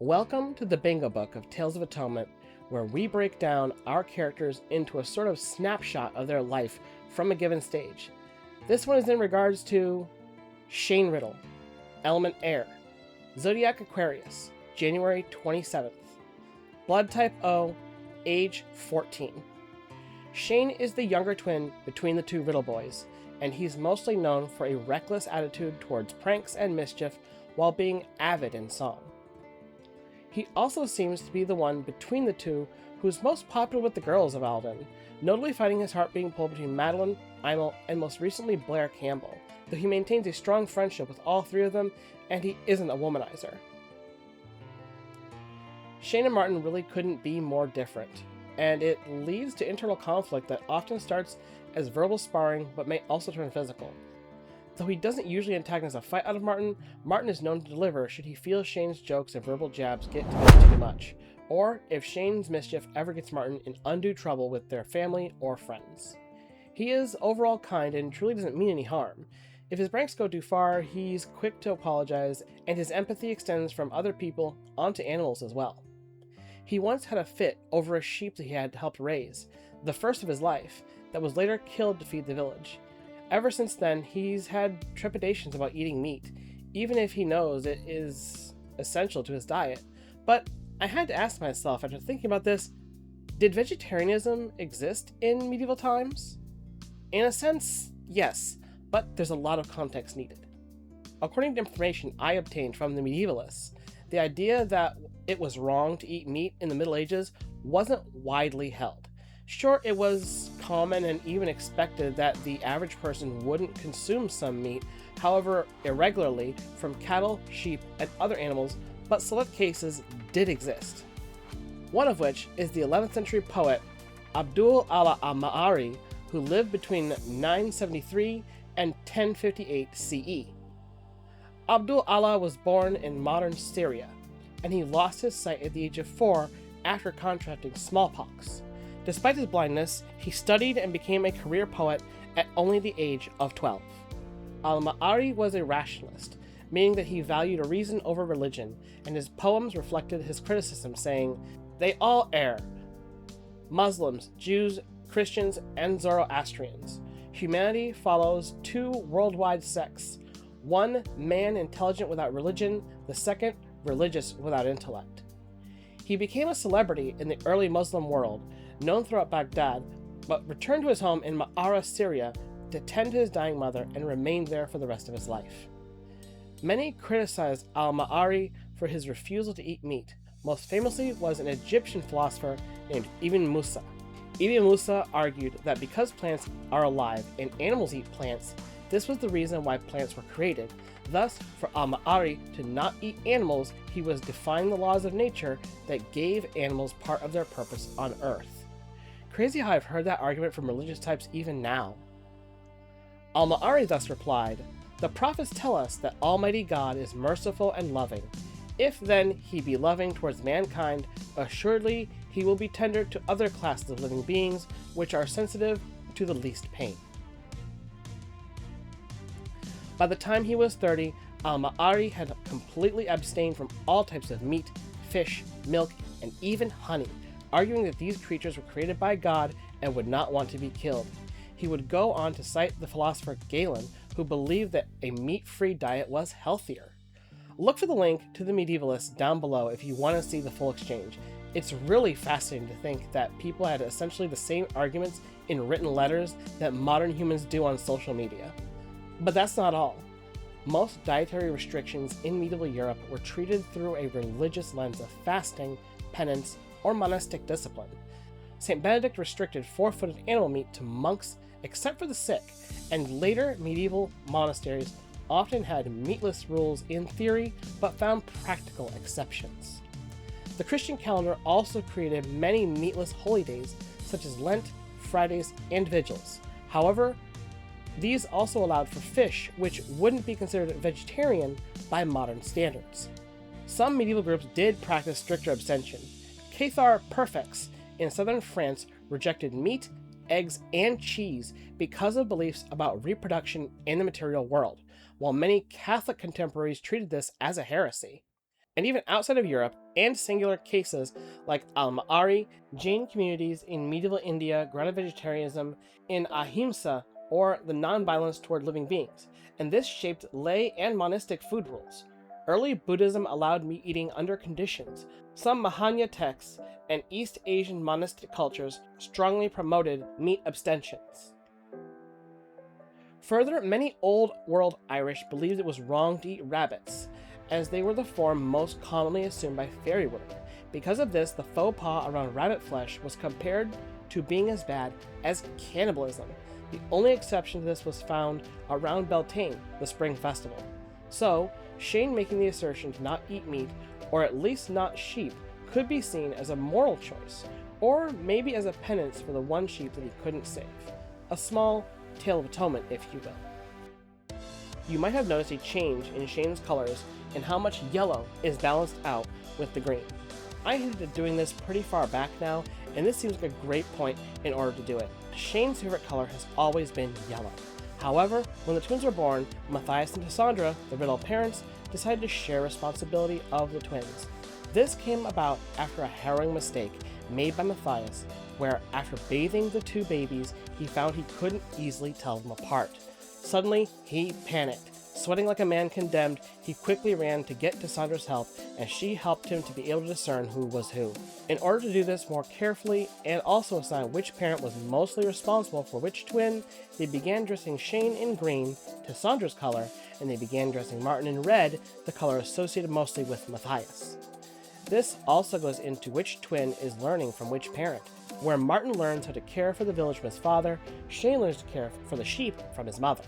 Welcome to the Bingo Book of Tales of Atonement, where we break down our characters into a sort of snapshot of their life from a given stage. This one is in regards to Shane Riddle, Element Air, Zodiac Aquarius, January 27th, Blood Type O, age 14. Shane is the younger twin between the two Riddle boys, and he's mostly known for a reckless attitude towards pranks and mischief while being avid in song. He also seems to be the one between the two who's most popular with the girls of Alden, notably finding his heart being pulled between Madeline, Imel, and most recently Blair Campbell, though he maintains a strong friendship with all three of them, and he isn't a womanizer. Shane and Martin really couldn't be more different, and it leads to internal conflict that often starts as verbal sparring but may also turn physical. Though he doesn't usually antagonize a fight out of Martin, Martin is known to deliver should he feel Shane's jokes and verbal jabs get to be too much, or if Shane's mischief ever gets Martin in undue trouble with their family or friends. He is overall kind and truly doesn't mean any harm. If his pranks go too far, he's quick to apologize, and his empathy extends from other people onto animals as well. He once had a fit over a sheep that he had helped raise, the first of his life, that was later killed to feed the village. Ever since then, he's had trepidations about eating meat, even if he knows it is essential to his diet. But I had to ask myself after thinking about this, did vegetarianism exist in medieval times? In a sense, yes, but there's a lot of context needed. According to information I obtained from the medievalists, the idea that it was wrong to eat meat in the Middle Ages wasn't widely held. Sure, it was common and even expected that the average person wouldn't consume some meat, however irregularly, from cattle, sheep, and other animals, but select cases did exist. One of which is the 11th century poet Abdul Allah al-Ma'ari, who lived between 973 and 1058 CE. Abdul Allah was born in modern Syria, and he lost his sight at the age of 4 after contracting smallpox. Despite his blindness, he studied and became a career poet at only the age of 12. Al-Ma'ari was a rationalist, meaning that he valued a reason over religion, and his poems reflected his criticism, saying, "They all err. Muslims, Jews, Christians, and Zoroastrians. Humanity follows two worldwide sects. One, man intelligent without religion, the second, religious without intellect." He became a celebrity in the early Muslim world, known throughout Baghdad, but returned to his home in Ma'ara, Syria, to tend to his dying mother and remained there for the rest of his life. Many criticized al-Ma'ari for his refusal to eat meat. Most famously was an Egyptian philosopher named Ibn Musa. Ibn Musa argued that because plants are alive and animals eat plants, this was the reason why plants were created. Thus, for al-Ma'ari to not eat animals, he was defying the laws of nature that gave animals part of their purpose on Earth. Crazy how I've heard that argument from religious types even now. Al-Ma'ari thus replied, "The prophets tell us that Almighty God is merciful and loving. If then he be loving towards mankind, assuredly he will be tender to other classes of living beings which are sensitive to the least pain." By the time he was 30, al-Ma'ari had completely abstained from all types of meat, fish, milk, and even honey, arguing that these creatures were created by God and would not want to be killed. He would go on to cite the philosopher Galen, who believed that a meat-free diet was healthier. Look for the link to the medievalists down below if you want to see the full exchange. It's really fascinating to think that people had essentially the same arguments in written letters that modern humans do on social media. But that's not all. Most dietary restrictions in medieval Europe were treated through a religious lens of fasting, penance, or monastic discipline. St. Benedict restricted four-footed animal meat to monks except for the sick, and later medieval monasteries often had meatless rules in theory but found practical exceptions. The Christian calendar also created many meatless holy days such as Lent, Fridays, and Vigils. However, these also allowed for fish, which wouldn't be considered vegetarian by modern standards. Some medieval groups did practice stricter abstention. Cathar Perfects in southern France rejected meat, eggs, and cheese because of beliefs about reproduction in the material world, while many Catholic contemporaries treated this as a heresy. And even outside of Europe, and singular cases like Al-Ma'ari, Jain communities in medieval India, grounded vegetarianism, in Ahimsa, or the non-violence toward living beings, and this shaped lay and monastic food rules. Early Buddhism allowed meat eating under conditions. Some Mahayana texts and East Asian monastic cultures strongly promoted meat abstentions. Further, many Old World Irish believed it was wrong to eat rabbits, as they were the form most commonly assumed by fairy women. Because of this, the faux pas around rabbit flesh was compared to being as bad as cannibalism. The only exception to this was found around Beltane, the spring festival. So, Shane making the assertion to not eat meat, or at least not sheep, could be seen as a moral choice, or maybe as a penance for the one sheep that he couldn't save. A small tale of atonement, if you will. You might have noticed a change in Shane's colors and how much yellow is balanced out with the green. I hinted at doing this pretty far back now, and this seems like a great point in order to do it. Shane's favorite color has always been yellow. However, when the twins were born, Matthias and Cassandra, the Riddle parents, decided to share responsibility of the twins. This came about after a harrowing mistake made by Matthias, where after bathing the two babies, he found he couldn't easily tell them apart. Suddenly, he panicked. Sweating like a man condemned, he quickly ran to get Cassandra's help, and she helped him to be able to discern who was who. In order to do this more carefully, and also assign which parent was mostly responsible for which twin, they began dressing Shane in green, Cassandra's color, and they began dressing Martin in red, the color associated mostly with Matthias. This also goes into which twin is learning from which parent. Where Martin learns how to care for the village from his father, Shane learns to care for the sheep from his mother.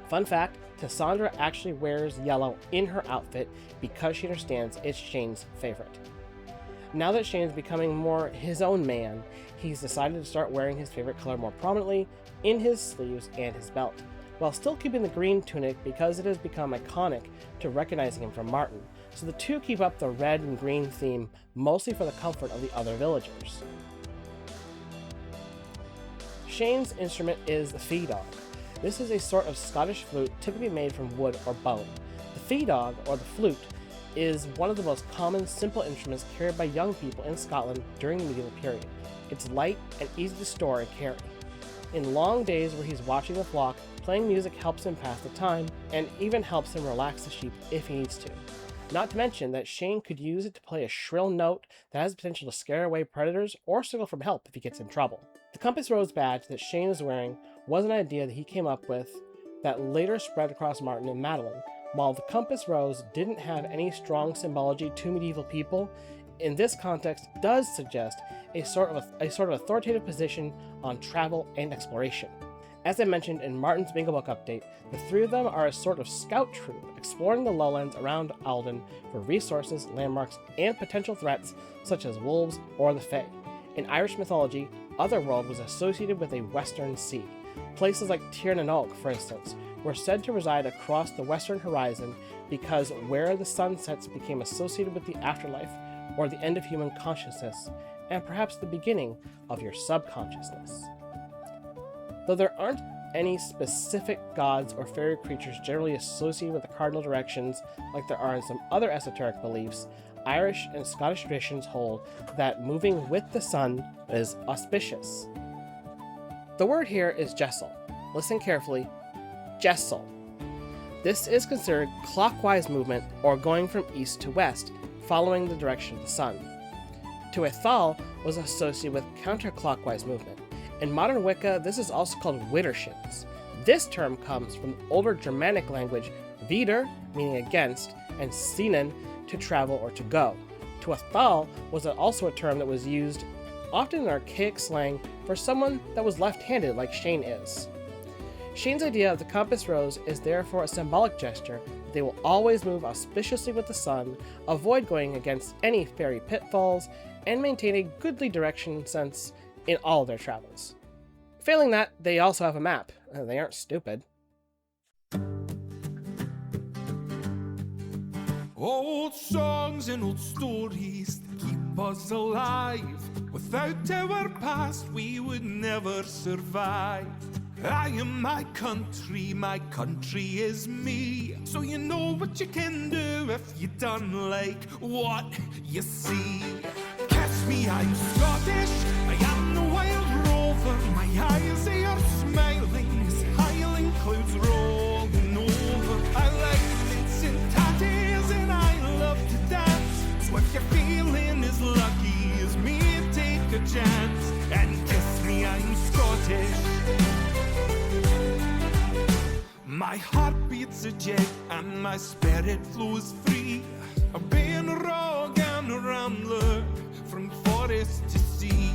Fun fact, Cassandra actually wears yellow in her outfit because she understands it's Shane's favorite. Now that Shane is becoming more his own man, he's decided to start wearing his favorite color more prominently in his sleeves and his belt, while still keeping the green tunic because it has become iconic to recognizing him from Martin, so the two keep up the red and green theme mostly for the comfort of the other villagers. Shane's instrument is the fee-dog. This is a sort of Scottish flute typically made from wood or bone. The fee-dog, or the flute, is one of the most common simple instruments carried by young people in Scotland during the medieval period. It's light and easy to store and carry. In long days where he's watching the flock, playing music helps him pass the time, and even helps him relax the sheep if he needs to. Not to mention that Shane could use it to play a shrill note that has the potential to scare away predators or signal for help if he gets in trouble. The compass rose badge that Shane is wearing was an idea that he came up with that later spread across Martin and Madeline. While the compass rose didn't have any strong symbology to medieval people, in this context does suggest a sort of authoritative position on travel and exploration. As I mentioned in Martin's Bingo Book update, the three of them are a sort of scout troop exploring the lowlands around Alden for resources, landmarks, and potential threats such as wolves or the Fae. In Irish mythology, Otherworld was associated with a western sea. Places like Tir na Og, for instance, were said to reside across the western horizon because where the sun sets became associated with the afterlife or the end of human consciousness, and perhaps the beginning of your subconsciousness. Though there aren't any specific gods or fairy creatures generally associated with the cardinal directions like there are in some other esoteric beliefs, Irish and Scottish traditions hold that moving with the sun is auspicious. The word here is jessel. Listen carefully. Jessel. This is considered clockwise movement or going from east to west, following the direction of the sun. To Ethal was associated with counterclockwise movement. In modern Wicca, this is also called widdershins. This term comes from the older Germanic language vidr, meaning against, and sinan, to travel or to go. To Ethal was also a term that was used often in archaic slang for someone that was left-handed like Shane is. Shane's idea of the compass rose is therefore a symbolic gesture that they will always move auspiciously with the sun, avoid going against any fairy pitfalls, and maintain a goodly direction sense in all their travels. Failing that, they also have a map. They aren't stupid. Old songs and old stories that keep us alive. Without our past, we would never survive. I am my country is me. So you know what you can do if you done like what you see. Catch me, I'm Scottish, I am the wild rover. My eyes, they are smiling as highland clouds rolling over. I like knits and tatties and I love to dance. So if you're feeling as lucky as me, take a chance and kiss me, I'm Scottish. My heart beats a jet and my spirit flows free. I've been a rogue and a rambler from forest to sea.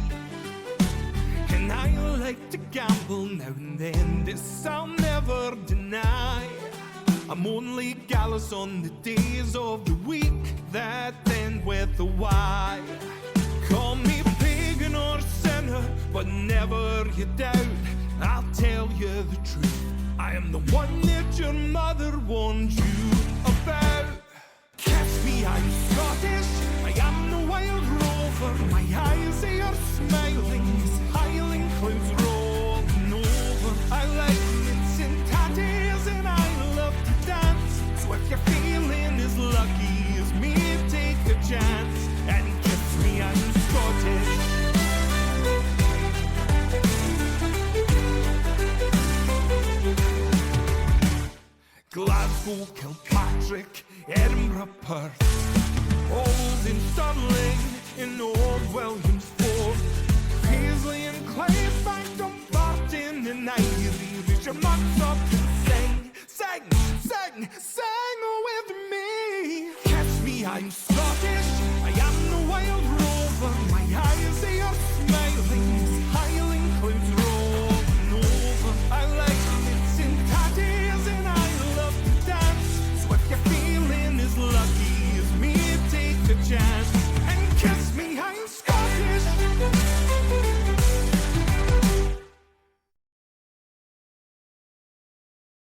And I like to gamble now and then, this I'll never deny. I'm only callous on the days of the week that end with a Y. Call me pagan or sinner, but never you doubt, I'll tell you the truth. I am the one that your mother warned you about. Catch me, I'm Scottish, I am the wild rover. My eyes, they are smiling as highland clouds rolling over. I like knits and tatties and I love to dance. So if you're feeling as lucky as me, take a chance and kiss me, I'm Scottish. Glasgow, Kilpatrick, Edinburgh, Perth, Old and Stirling, in Old Williamsford, Paisley and Claybank, Dumbarton and Irie. Raise your mugs up and sing, sing, sing, sing with me. Catch me, I'm Scottish, I am the wild rover. My eyes, they are smiling as highland clouds rolling over. I like knits and tatties and I love to dance. So if you're feeling as lucky as me, take a chance and kiss me, I'm Scottish.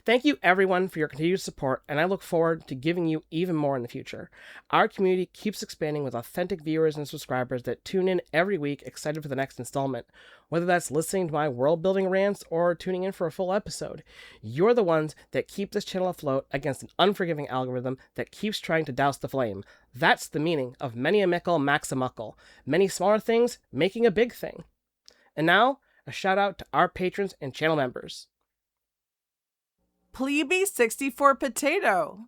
Thank you everyone for your continued support, and I look forward to giving you even more in the future. Our community keeps expanding with authentic viewers and subscribers that tune in every week excited for the next installment. Whether that's listening to my world-building rants or tuning in for a full episode, you're the ones that keep this channel afloat against an unforgiving algorithm that keeps trying to douse the flame. That's the meaning of many a mickle max a muckle, many smaller things making a big thing. And now, a shout out to our patrons and channel members. Plebe 64 Potato,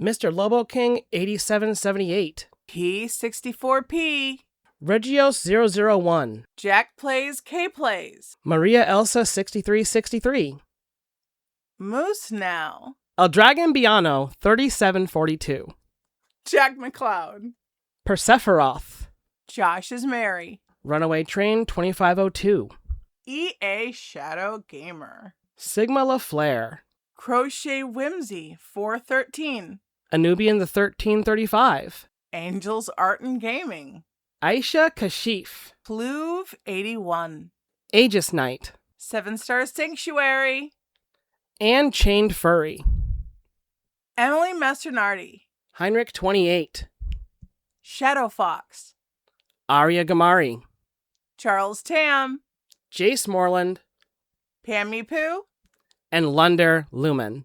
Mr. Lobo King 8778, P64P, Regios001, Jack Plays K Plays, Maria Elsa 6363, Moose Now, El Dragon Biano 3742, Jack McLeod, Persephoroth, Josh is Mary, Runaway Train 2502, EA Shadow Gamer, Sigma LaFlare, Crochet Whimsy 413, Anubian the 1335, Angels Art and Gaming, Aisha Kashif, Pluve 81, Aegis Knight, 7-Star Sanctuary, and Chained Furry, Emily Masternardi, Heinrich 28, Shadow Fox, Arya Gamari, Charles Tam, Jace Moreland, Pammy Poo, and Lunder Lumen.